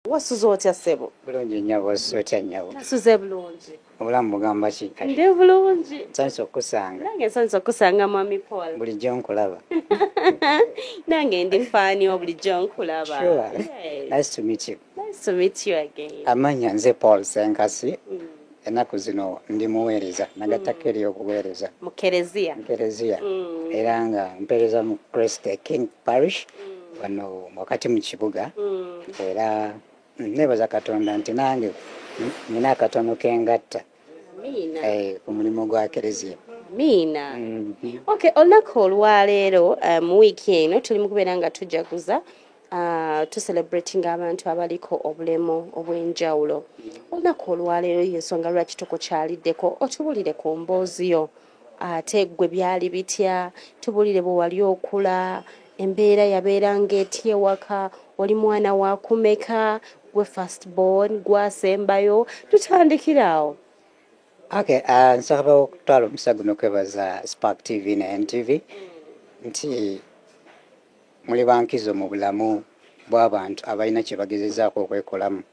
Wasuze otya ssebo? Bulungi nnyo bw'osuze otya nnyabo. Nasuze bulungi. Obulamu bugamba ki? Ndi bulungi. Nsanyusa okukusanga. Nange nsanyusa okukusanga Mami Paul. Bulijjo nkulaba. Nange ndi faani bulijjo nkulaba. Sure. Yes. Nice to meet you. Nice to meet you again. Amanya nze Paul Senkasi. Ennaku zino ndi muweereza nagattako eri okuweereza. Mu Kereziya. Kereziya. Era nga mpeereza mu Christ King Parish. Wano wakati mu kibuga. Era nebaza Katonda nti nange nina akatono kengatta. Amiina. Ku mulimu gwa Kereziya. Amiina. Okay, olunaku olwaleero mu wiiki eno tuli mu kubeera nga tujaguza celebrating abantu abaliko obulemu obw'enjawulo. Olunaku olwaleero y'ensonga lwaki tukukyaliddeko otubulire ku mboozi yo ate ggwe byali bitya tubulire bwe wali okula embeera yabeera ng'etya ewaka oli mwana wa kumeka gwe first born gwasembayo tutandikira awo. Okay, nsaba okutwala omusa guno kwebaza Spark TV ne NTV nti muli bankizo mu bulamu bw'abantu abalina kye bagezezaako okwekolamu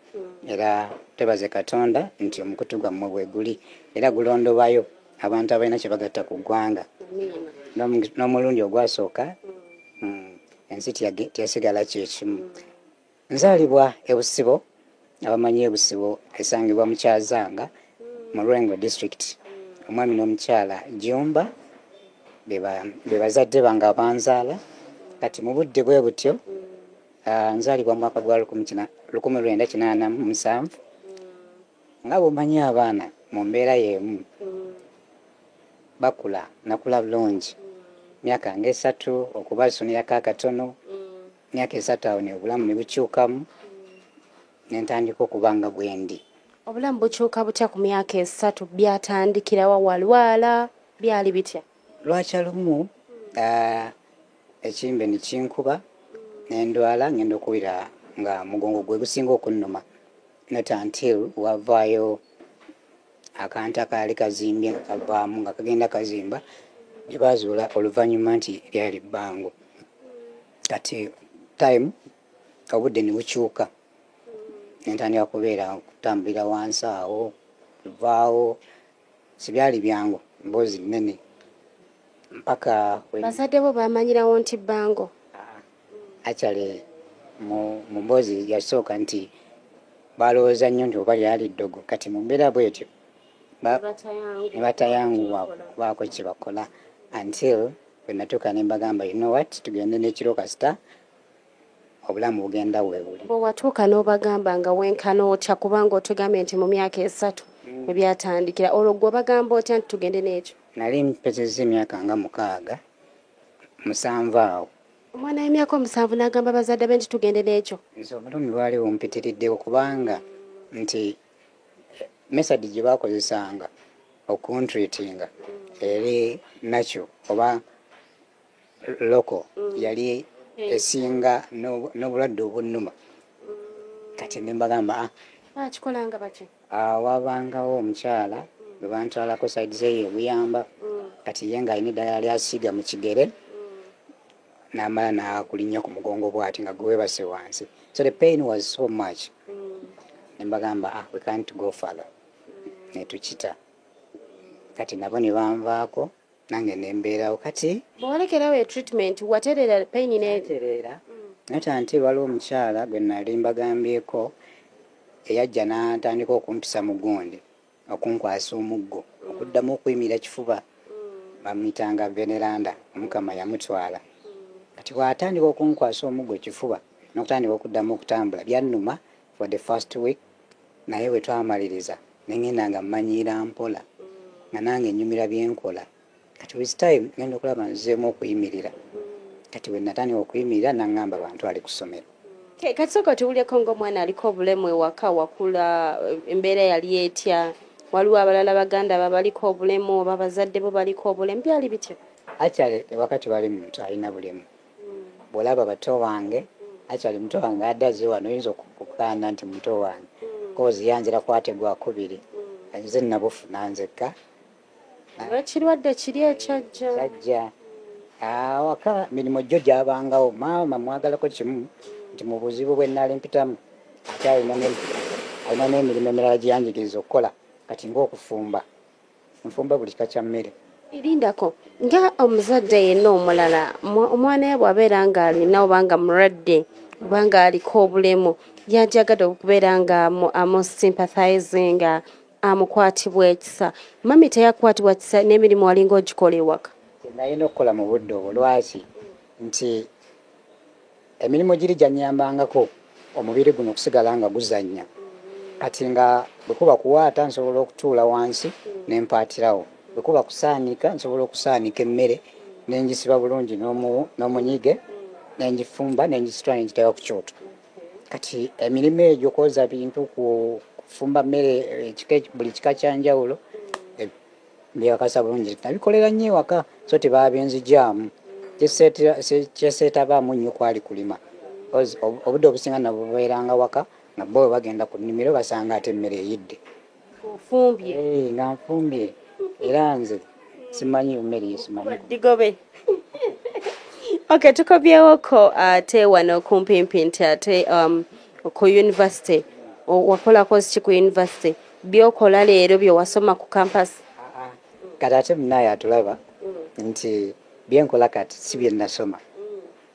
era twebaze Katonda nti omukutu gwammwe bwe guli era gulondobayo abantu abalina kye bagatta ku ggwanga. N'omulundi ogwasooka ensi teyasigala kyekimu. Nzaalibwa e Busibo, abamanyi e Busibo esangibwa mu Kyazanga mu Lwengo district. Omwami n'omukyala Jumba be bazadde bange abanzaala kati mu budde bwe butyo nzaalibwa mu mwaka gwa 1987 nga bw'omanyi abaana mu mbeera y'emu bakula nakula bulungi myaka nga 3 okubasunirako akatono myaka 3 awo ne obulamu ne bukyukamu ne ntandika okuba nga bwe ndi. Obulamu bukyuka butya ku myaka 3 byatandikirawa walwala byali bitya? Lwakya lumu ekimbe ne kinkuba n'endwala ngenda okuwira nga mugongo gwe gusinga okunnuma not until wavaayo akantu akaali kazimbye kavaamu nga kagenda kazimba gye baazuula oluvannyuma nti lyali bbango. Kati time obudde ne bukyuka nentandika kubeera kutambulira wansi awo luvaawo sibyali byangu mboozi nnene mpaka bazadde bo bamanyirawo nti bbango. Actually mu mboozi yasooka nti balowooza nnyo nti oba lyali ddogo kati mu mbeera bwetyo ne batayanguwa kubaako kye bakola until bwe natuuka ne mbagamba you know what tugende n'ekiro kasita obulamu bugenda weebuli. Bwe watuuka n'obagamba nga wenkana otya kubanga otugambye nti mu myaka 3 bwe byatandikira olwo gwe bagamba otya nti tugende n'ekyo? Nali mpezezza emyaka nga 7 awo. Omwana w'emyaka 7 n'agamba bazadde be nti tugende n'ekyo? Nze obulumi bwali bumpitiriddewo kubanga nti mesadi gye baakozesanga okuntreatinga eri nakyo oba loko yali esinga n'obulwadde obunnuma. Kati ne mbagamba bakikolanga baki? Wabangawo omukyala bwe bantwalako saidi zeyo ebuyamba kati ye ng'alina eddagala lyasiiga mu kigere n'amala n'akulinnya ku mugongo bw'ati nga gwebase wansi. So the pain was so much. Ne mbagamba we can't go further. Ne tukita. Kati nabo ne banvaako nange ne mbeerawo kati. Bw'olekerawo treatment waterera pain neeterera. Nate anti waliwo omukyala gwe nali mbagambyeko eyajja n'atandika okumpisa mu gundi okunkwasa omuggo okuddamu okuyimirira kifuba bamuyitanga Veneranda Omukama yamutwala. Kati bw'atandika okunkwasa omuggo kifuba n'okutandika okuddamu okutambula byannuma for the first week naye bwe twamaliriza ne ngenda nga mmanyiira mpola nga nange nnyumira byenkola. Kati with time ngenda okulaba nzeemu okuyimirira. Kati bwe natandika okuyimirira n'angamba bantwale ku ssomero. Kati sooka tuwulyeko ng'omwana aliko obulemu ewaka wakula embeera yali etya? Waliwo abalala baganda babaliko obulemu oba bazadde bo baliko obulemu byali bitya? Actually wakati wali muntu alina bulemu. Bw'olaba bato wange actually muto wange addaze wano oyinza okukaana nti muto wange kozi yanzira kwategwa 2 nze nabufuna nzekka. Ekirwadde kiri ekyajja waka mirimu gyo gyabangawo maama mwagalako kimu nti mu buzibu bwe nali mpitamu ate alina n'emirimu emirala gyanjigiriza okukola kati ng'okufumba nfumba buli kika kya mmere. Irindako nga omuzadde yenna omulala omwana we bw'abeera ng'alina obanga mulwadde obanga aliko obulemu yajagala okubeera nga amusympathizing amukwatibwa ekisa. Mami teyakwatibwa kisa n'emirimu walinga ogikola ewaka? Nalina okukola mu budde obwo lwaki nti emirimu giri gyanyambangako omubiri guno okusigala nga guzannya. Kati nga bwe kuba kuwaata nsobola okutuula wansi ne mpaatirawo, bwe kuba kusaanika nsobola okusaanika emmere ne ngisiba bulungi n'omunyige ne ngifumba ne ngisitula ne ngiteeka ku kyoto. Kati emirimu egyo kwoza bintu kufumba mmere buli kika kya njawulo mbyekakasa bulungi nabikolera nnyo ewaka so tebaabinzigyamu. Kyeseetabaamu nnyo kwali kulima. Obudde obusinga nabwo bubeeranga waka nga bo bagenda ku nnimiro basanga ate emmere eyidde. Ofumbye? Nga nfumbye era nze simanyi mmere simanyi. Digobe. Okay, tukobyewoko ate wano kumpimpi nti ate ku university wakola kozi ki ku university byokola leero bye wasoma ku campus? Kati ate munaye atulaba nti byenkola kati si bye nasoma.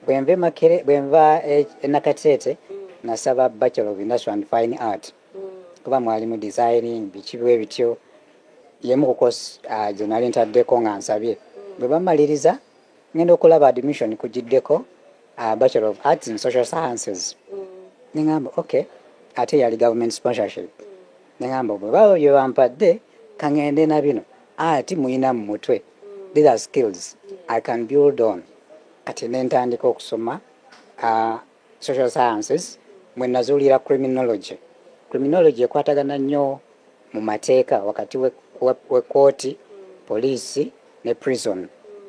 Bwenva Nakateete nasaba Bachelor of Industrial and Fine Art kuba mwalimu designing biki bwe bityo yemu ku course gye nali ntaddeko nga nsabye. Bwe bamaliriza ngenda okulaba admission kugiddeko Bachelor of Arts in Social Sciences. Nengamba okay ate yali government sponsorship. Nengamba bwe bawo bye bampadde kangende na bino ati muyina mu mutwe. These are skills I can build on. Kati nentandika okusoma social sciences mwe nazuulira criminology. Criminology ekwatagana nnyo mu mateeka wakati we kooti, poliisi ne prison.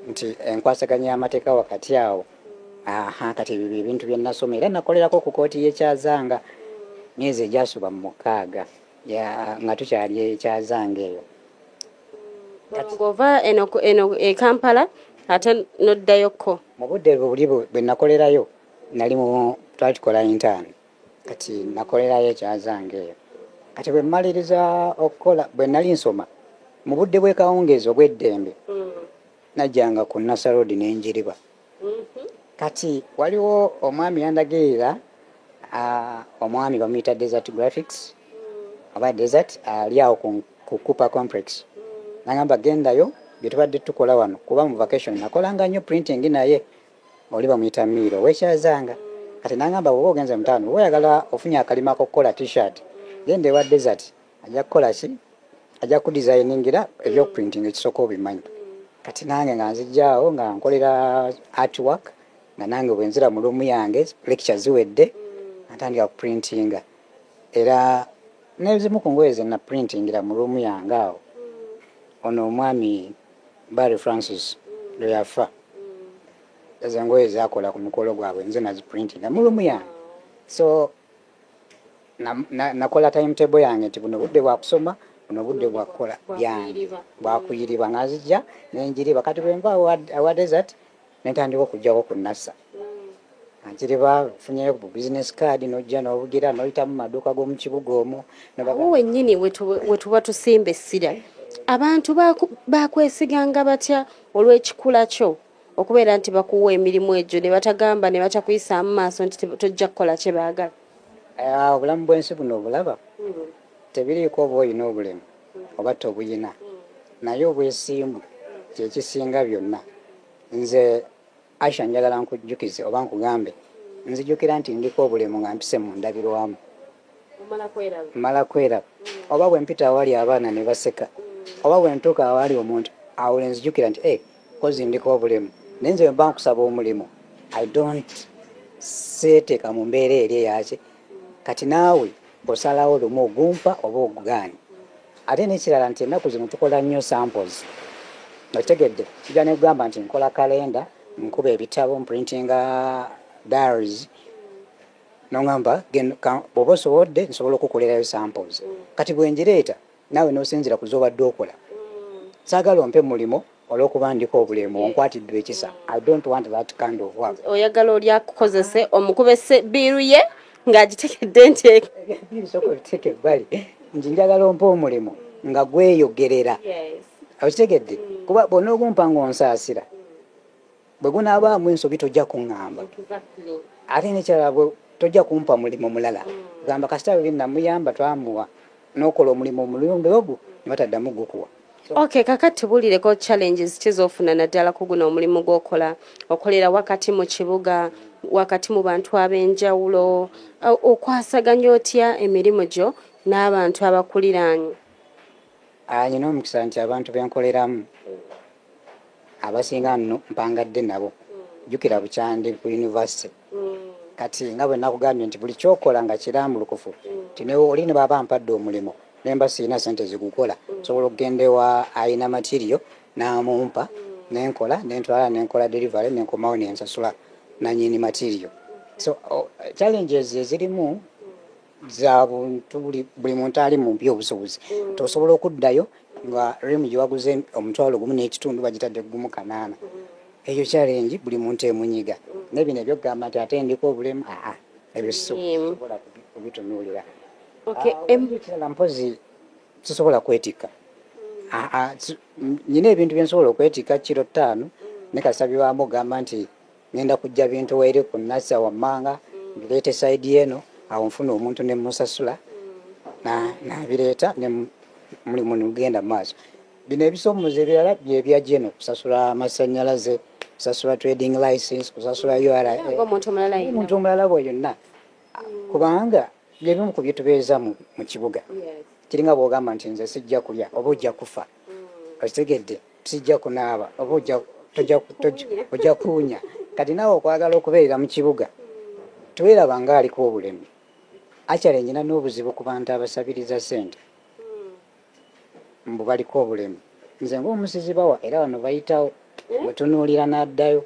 Nti enkwasaganya y'amateeka wakati awo. Kati ebyo ebintu bye nasoma era nakolerako ku kooti y'ekyazanga myezi egyasuba mu 6 nga tukyali ekyazanga eyo. Ng'ova eno e Kampala ate noddayoko? Mu budde buli bwe nakolerayo nali twali tukola intern. Kati nakolerayo ekyazanga eyo. Kati bwe mmaliriza okukola bwe nali nsoma mu budde bw'ekawungeezi obw'eddembe najjanga ku Nasa Road n'enjiriba. Kati waliwo omwami yandagirira omwami bamuyita Desert Graphics oba Desert ali awo ku Cooper Complex. Nangamba gendayo bye tubadde tukola wano kuba mu vacation nakolanga nnyo printing naye oli bamuyita Miro wekyazanga. Kati nangamba bw'oba ogenze mutaano oyagala ofunye akalima k'okukola t-shirt genda ewa Desert ajja kukola ki ajja kudesigningira ebyokuprinting ekisooka obimanyi. Kati nange nga nzijjaawo nga nkolera artwork nga nange bwe nzira mu lumu yange lecture ziwedde natandika kuprintinga era n'ezimu ku ngoye ze naprintingira mu lumu yange awo. Ono omwami Barry Francis lwe yafa ezo engoye zakola ku mukolo gwabwe nze naziprintinga mu lumu yange. So nakola timetable yange nti buno budde bwa kusoma buno budde bwa kukola byange bwakuyiriba nga nzijja nenjiriba. Kati bwe nva awa Desert nentandika okujjako ku Nasa njiriba funyeyo ku business card n'ojja n'obugira n'oyita mu maduuka g'omu kibuga omwo. Awo wennyini we tuba tusimba essira abantu bakwesiganga batya olw'ekikula kyo okubeera nti bakuwa emirimu egyo ne batagamba ne batakuyisaamu maaso nti tojja kukola kye baagala? Obulamu bw'ensi buno obulaba tebiriiko oba olina obulemu oba tobuyina naye obwesimbu kyekisinga byonna. Nze Aisha njagala nkujjukize oba nkugambe nzijukira nti ndiko obulemu nga mpise mu ndabirwamu mala kweraba oba bwe mpita awali abaana ne baseka oba bwe ntuuka awali omuntu awo nzijukira nti kozi ndiko obulemu naye nze mba nkusaba omulimu I don't seeteeka mu mbeera eri eyaki. Kati naawe osalawo lumu ogumpa oba ogugaanye. Ate n'ekirala nti ennaku zino tukola nnyo samples. Otegedde kijja ne kugamba nti nkola kalenda nkuba ebitabo mprintinga diaries nongamba bw'oba osobodde nsobola okukolerayo samples. Kati bwe njireeta naawe n'osinzira ku z'obadde okola saagala ompe mulimu olw'okuba ndiko obulemu onkwatiddwa ekisa. I don't want that kind of work. Oyagala oli akukozese omukubese biiru ye ng'agitekedde nti bisoko biteke bali nti njagala ompa omulimu nga gweyogerera okitegedde kuba bonna ogumpa ng'onsaasira bwe gunaabaamu ensobi tojja kuŋŋamba ate nekyala bwe tojja kumpa mulimu mulala gamba kasita bwe namuyamba twamuwa n'okola omulimu omulungi ogwo ne bataddamu gukuwa. Okay, kakati tubulireko challenges kizofuna naddala ku guno omulimu gw'okola okolera wakati mu kibuga wakati mu bantu ab'enjawulo okwasaganya otya emirimu gyo n'abantu abakuliraanye? Nyina omukisa nti abantu benkoleramu abasinga nno mpangadde nabo jjukira bukyandi ku university kati nga bwe nakugambye nti buli kyokola nga kirambulukufu ti oli ne baba mpadde omulimu nemba sirina sente zigukola sobola okugenda ewa ayina material n'amumpa nenkola nentwala nenkola delivery nenkomawo nensasula nanyini material. So challenges ezirimu za buntu buli muntu ali mu by'obusobozi tosobola okuddayo nga rimu gyewaguze omutwalo gumu n'ekitundu bagitadde gumu kanaana. Eyo challenge buli muntu emunyiga nebino ebyogamba nti ate ndiko obulemu ebyo sobola kubitunuulira. Kirala mpozi sisobola kwetika nyina ebintu byensobola okwetika kiro 5 ne kasabibwamu ogamba nti ngenda kujja bintu waire ku nasa wammanga bireete side eno awo nfuna omuntu ne musasula nabireeta ne mulimu nugenda maaso. Bino ebisomozo ebirala byebyajeno kusasula amasannyalaze kusasula trading license kusasula URA omuntu omulala bwe yonna kubanga byebimu ku byetubeeza mu kibuga kiringa bwogamba nti nze sijja kulya oba ojja kufa okitegedde sijja kunaaba oba ojja kuwunya kati naawe okwagala okubeerera mu kibuga tuweeraba nga aliko obulemu akyala nyina n'obuzibu ku bantu abasabiriza ssente mbu baliko obulemu nze ng'omusizi bawa era wano bayitawo wetunuulira n'addayo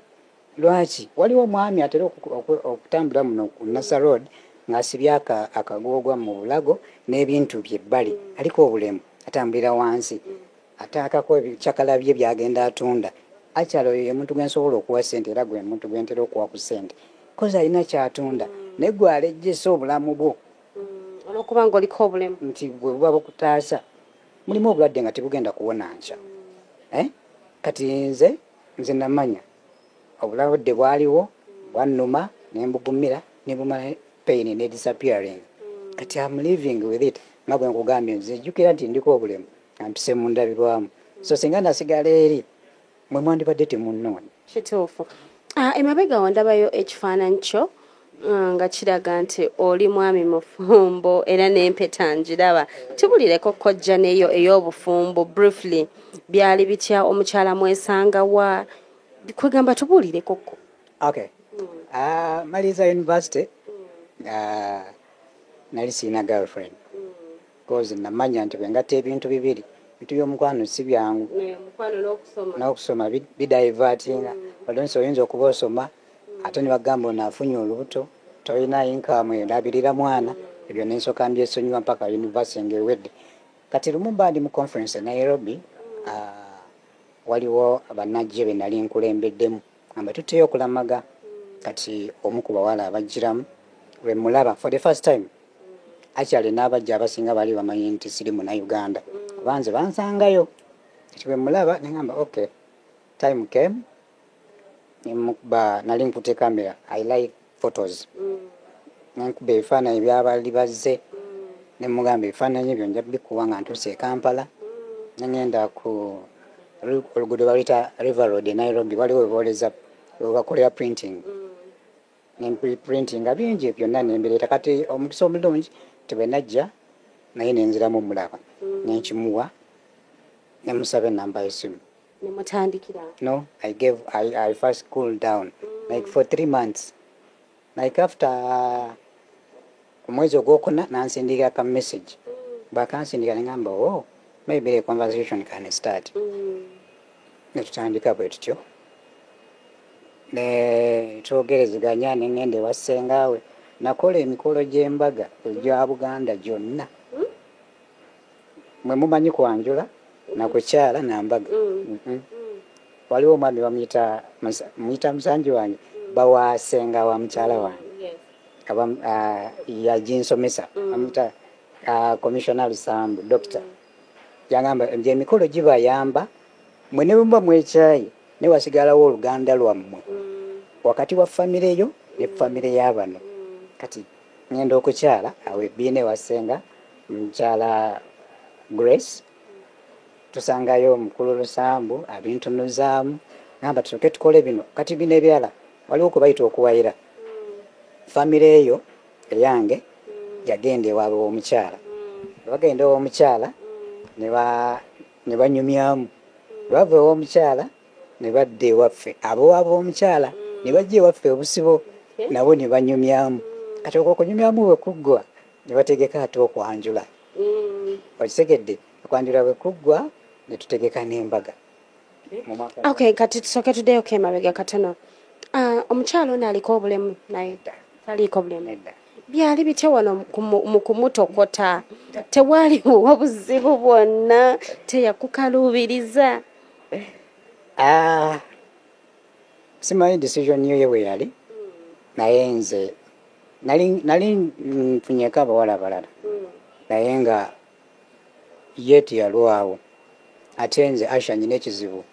lwaki waliwo omwami atera okutambula muno ku Nasa Road ng'asibye akagoogwa mu bulago n'ebintu byebbali aliko obulemu atambulira wansi ataakako ebikyakala bye byagenda atunda akyalo ye muntu gwensobola okuwa ssente era gwe muntu gwentera okuwa ku ssente kozi alina kyatunda naye gwe alejjesa obulamu bwo olwokuba ng'oliko obulemu nti bwe buba bukutaasa mulimu obulwadde nga tebugenda kuwona nkya kati nze namanya obulwadde bwaliwo bwannuma nembugumira nebumala pain ne disappearing kati I'm living with it nga bwe nkugambye nze jjukira nti ndiko obulemu ampise mu ndabirwamu so singa nasigala eri mwe mwandibadde temunnoonyi kituufu. Emabega wandabayo ekifaananyi kyo nga kiraga nti oli mwami mufumbo era n'empeta ngiraba tubulireko kojja neyo ey'obufumbo briefly byali bitya omukyala mwesanga wa kwegamba tubulireko. Okay. Maliza university nali sirina girlfriend cause namanya nti bwengatta ebintu bibiri bintu by'omukwano si byangu n'okusoma bidivertinga olonsi oyinza okuba osoma ate ne bagamba onaafunye olubuto tolina income erabirira mwana ebyo nensooka mbyesonyiwa mpaka university ng'ewedde kati lumu mba ndi mu conference e Nairobi waliwo bannajje be nali nkulembeddemu amba tutteyo okulamaga kati omu ku bawala abajjiramu lwe mulaba for the first time akyali n'abajja abasinga bali bamanyi nti siri Munnayuganda banze bansangayo kati bwe mulaba neŋŋamba okay time came nali nkute camera I like photos nenkuba ebifaananyi byabali bazze ne mugamba ebifaananyi ebyo nja bikuwa nga ntuuse e Kampala nengenda ku oluguudo baluyita River Road e Nairobi waliwo webakolera printing printing bingi byonna nembireeta kati omukisa omulungi tebwe najja naye nenziramu omulaba nenkimuwa nemusaba enamba y'essimu nemutandikira. No, I first cooled down like for 3 months like after omwezi ogwokuna nansindikira ka message bakansindika nengamba maybe a conversation can start netutandika bwe tutyo ne twogerezeganya nengenda ewa ssengaawe nakola emikolo gy'embaga egya Buganda gyonna mwe mumanyi kwanjula nakukyala nambaga waliwo omwami bamuyita musanji wange bawasenga wa mukyala wange yaginsomesa amuta Commissioner Lusambu Doctor yangamba nje emikolo gibayamba mwe ne bumba mwekyayi ne wasigalawo oluganda lwammwe wakati wa famire yo ne famire y'abano kati ngenda okukyala awe biine wasenga mukyala Grace tusangayo mukulu Lusambu abintunuzaamu ngamba tusoke tukole bino kati bino ebyala waliwo okubayita okuwayira famire eyo eyange yagenda ewaabwe w'omukyala bagenda ew'omukyala ne banyumyamu bava ew'omukyala ne badda ewaffe abowaabwe w'omukyala ne bajja ewaffe obusibo nabo ne banyumyamu kati okwo okunyumyamu bwe kuggwa ne bategeka ate okwanjula okitegedde okwanjula bwe kuggwa ne tutegeka n'embaga. Okay, kati tusooke tuddeyo emabega katono. Omukyala ono aliko obulemu naye taliiko bulemu. Byali bitya wano mu kumutokota? Tewaliwo obuzibu bwonna? Teyakukaluubiriza? Simanyi decision ye bwe yali naye nze nali nfunyeko abawala abalala naye nga ye teyalwawo ate nze Asha nyina ekizibu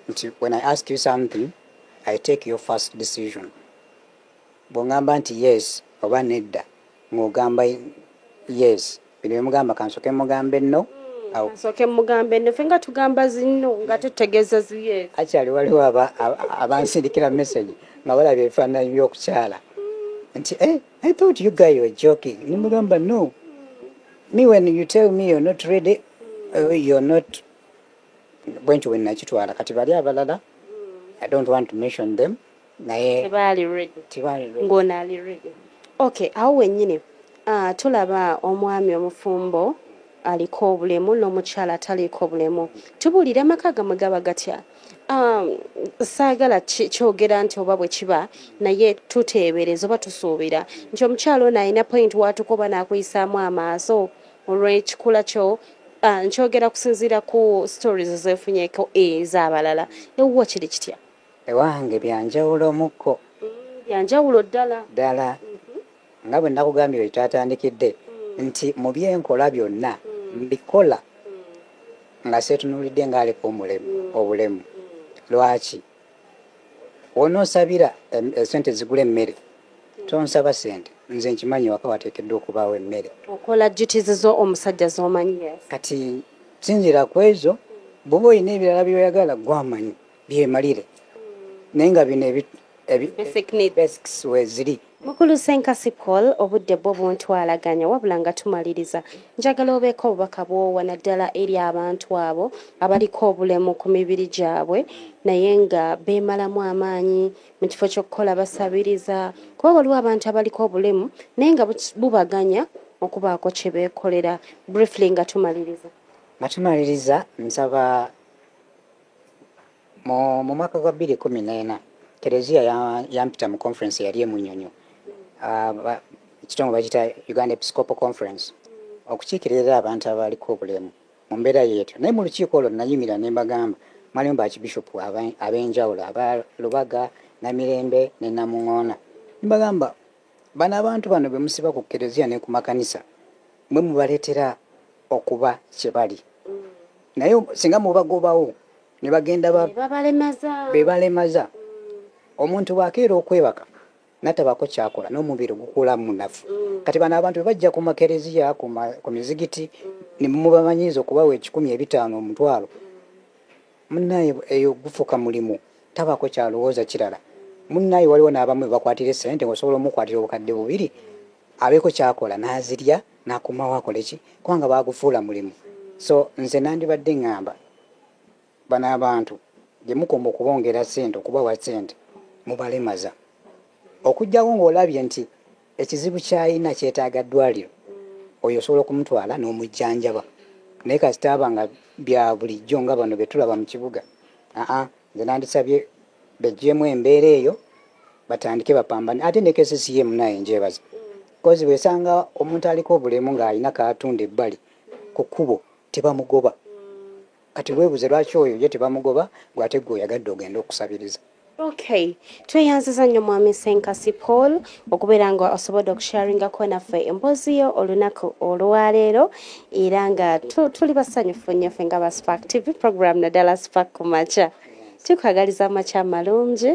nti when I ask you something I take your first decision. Bw'ongamba nti yes oba nedda ng'ogamba yes bino bemugamba kansoke mugambe no kansoke mugambe no fenga tugamba zino nga tutegeeza ziye akyali waliwo abansindikira message nga balabye ebifaananyi by'okukyala nti I thought you guys were joking. Nimugamba no, me when you tell me you're not ready you're not going to win nakitwala kati bali abalala I don't want to mention them naye tebali ready ngona ali ready. Okay, awo wennyini tulaba omwami omufumbo aliko obulemu n'omukyala ataliko obulemu. Tubuulire amaka gamwe gaba gatya? Saagala kyogera nti oba bwe kiba naye tuteebereza oba tusuubira nti omukyala ono alina point watukuba n'akuyisaamu amaaso olw'ekikula kyo. Nkyogera kusinziira ku stories zeefunyeko ez'abalala. Ewuwo kiri kitya? Ewange byanjawulo mukko. Byanjawulo ddala. Nga bwe nakugambye bwe twatandikidde nti mu byenkola byonna mbikola nga seetunuulidde ng'aliko obulemu. Lwaki? W'onoosabira esente zigula emmere tonsaba sente. Nze nkimanyi waka wateekeddwa okubaawo emmere. Okola duties zo omusajja z'omanyi. Kati sinzira ku ezo bw'oba olina ebirala by'oyagala gwamanyi byemalire naye nga bino basics weziri. Mukulu Senkasi Paul obudde bwo buntwalaganya wabula nga tumaliriza njagala obeeko obubaka bw'owa naddala eri abantu abo abaliko obulemu ku mibiri gyabwe naye nga beemalamu amaanyi mu kifo ky'okukola basabiriza kuba waliwo abantu abaliko obulemu naye nga bubaganya okubaako kye beekolera. Briefly nga tumaliriza. Nsaba mu mwaka gwa 2014 Kereziya yampita mu conference yali e Munyonyo. Ekitongole bakiyita Uganda Episcopal Conference okukiikirira abantu abaliko obulemu mu mbeera yeetyo. Naye mu lukiiko olwo nayimira ne mbagamba mwalimu bakibishopu ab'enjawulo aba Lubaga, Namirembe ne Namuŋoona. Mbagamba bano abantu bano be musiba ku Kereziya ne ku makanisa mwe mubaleetera okuba kye bali. Naye singa mubagobawo ne bagenda bebalemaza omuntu bw'akeera okwebaka natabako kyakola n'omubiri gukula munafu. Kati bano abantu bajja ku makereziya ku mizigiti ne mubamanyiiza okubawa 1,500 omutwalo munnaye eyo gufuka mulimu tabako kyalowooza kirala. Munnaye waliwo n'abamu bakwatira essente ng'osobola omukwatira obukadde 2 abeeko kyakola n'azirya n'akumawo akole ki kubanga baagufuula mulimu. So nze nandibadde ngamba bano abantu gye mukoma okubongera ssente okubawa ssente mubalemaza okujjawo ng'olabye nti ekizibu ky'alina kyetaaga ddwaliro oyo osobola okumutwala n'omujjanjaba. Naye kasita aba nga bya bulijjo nga bano be tulaba mu kibuga nze nandisabye beggyemu embeera eyo batandike bapambane. Ate ne KCCA naye njebaza kozi bwesanga omuntu aliko obulemu ng'alina kaatunda ebbali ku kkubo tebamugoba. Kati weebuze lwaki oyo ye tebamugoba gw'ate gwe oyagadde ogenda okusabiriza. Okay, tweyanziza nnyo mwami Senkasi Paul okubeera nga osobodde okusharingako naffe emboozi yo olunaku olwaleero era nga tuli basanyufu nnyo ffe nga ba Spark TV program naddala Spark ku makya tukwagaliza amakya amalungi.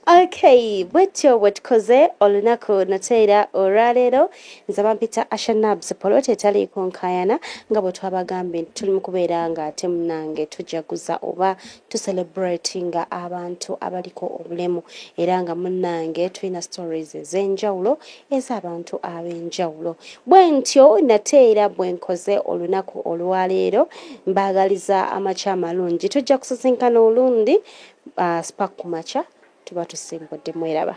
Okay, bwetyo bwe tukoze olunaku nateera olwaleero nze bampita Ashanabs Poloti etaliiko nkayana nga bwe twabagambye tuli mu kubeera nga ate munange tujaguza oba tucelebratinga abantu abaliko obulemu era nga munange tulina stories ez'enjawulo ez'abantu ab'enjawulo. Bwe ntyo nateera bwe nkoze olunaku olwaleero mbaagaliza amakya amalungi tujja kusisinkana olundi Spark ku makya tuba tusimbudde mweraba.